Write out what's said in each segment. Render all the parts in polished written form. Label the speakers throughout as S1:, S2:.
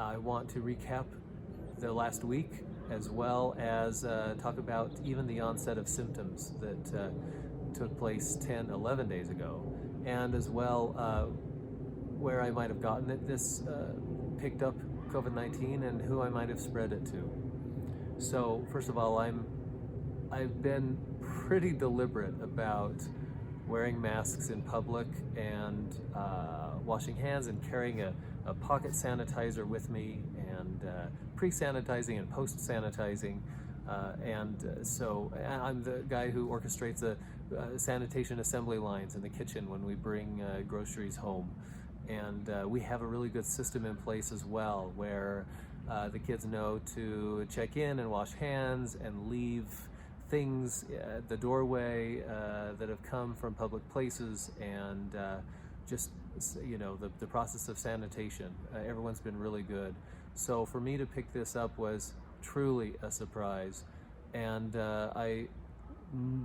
S1: I want to recap the last week, as well as talk about even the onset of symptoms that took place 10, 11 days ago, and as well where I might have gotten it, picked up COVID-19 and who I might have spread it to. So first of all, I've been pretty deliberate about wearing masks in public and washing hands and carrying a pocket sanitizer with me, and pre-sanitizing and post-sanitizing. So I'm the guy who orchestrates the sanitation assembly lines in the kitchen when we bring groceries home. And we have a really good system in place as well, where the kids know to check in and wash hands and leave things at the doorway that have come from public places, and just, you know, the process of sanitation. Everyone's been really good. So for me to pick this up was truly a surprise, and I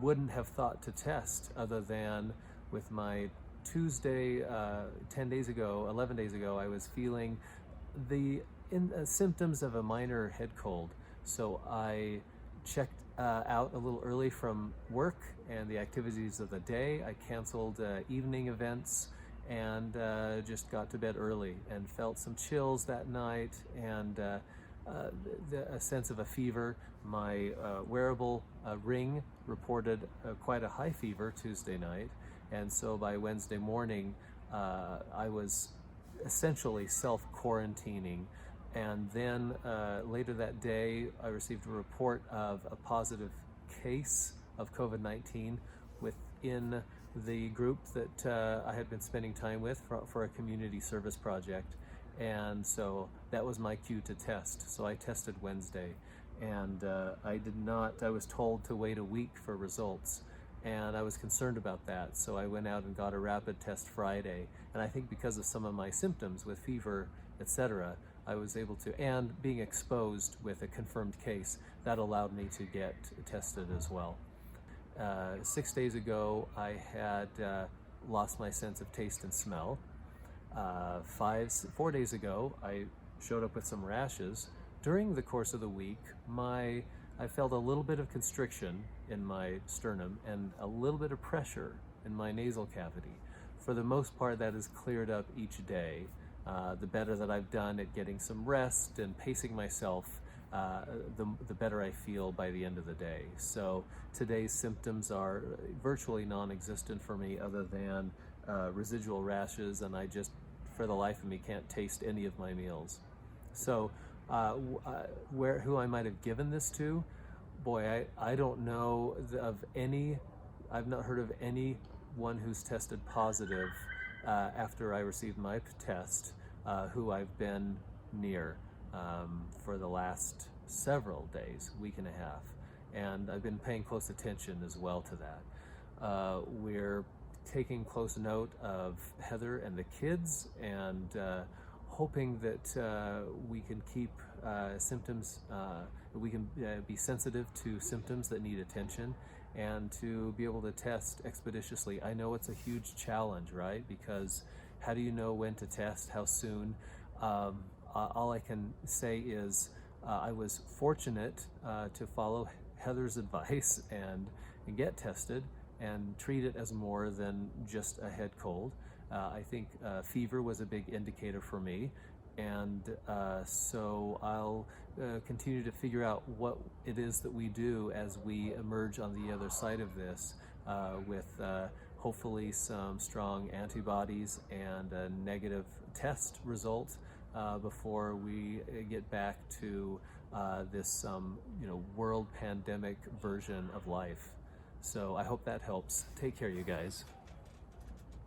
S1: wouldn't have thought to test other than with my Tuesday, 11 days ago, I was feeling the symptoms of a minor head cold. So I checked out a little early from work and the activities of the day. I canceled evening events and just got to bed early, and felt some chills that night, and a sense of a fever. My wearable ring reported quite a high fever Tuesday night, and so by Wednesday morning I was essentially self-quarantining. And then later that day, I received a report of a positive case of COVID-19 within the group that I had been spending time with for a community service project. And so that was my cue to test. So I tested Wednesday, and I was told to wait a week for results. And I was concerned about that. So I went out and got a rapid test Friday. And I think because of some of my symptoms with fever, etc., I was able to, and being exposed with a confirmed case, that allowed me to get tested as well. 6 days ago, I had lost my sense of taste and smell. 4 days ago, I showed up with some rashes. During the course of the week, I felt a little bit of constriction in my sternum and a little bit of pressure in my nasal cavity. For the most part, that is cleared up each day. The better that I've done at getting some rest and pacing myself, the better I feel by the end of the day. So today's symptoms are virtually non-existent for me, other than residual rashes, and I just, for the life of me, can't taste any of my meals. So who I might have given this to, boy, I don't know of any. I've not heard of anyone who's tested positive after I received my test, who I've been near for the last several days, week and a half. And I've been paying close attention as well to that. We're taking close note of Heather and the kids, and hoping that we can keep symptoms, we can be sensitive to symptoms that need attention, and to be able to test expeditiously. I know it's a huge challenge, right? Because how do you know when to test, how soon? All I can say is I was fortunate to follow Heather's advice and get tested and treat it as more than just a head cold. I think fever was a big indicator for me, and so I'll continue to figure out what it is that we do as we emerge on the other side of this, with hopefully some strong antibodies and a negative test result before we get back to this world pandemic version of life. So I hope that helps. Take care, you guys.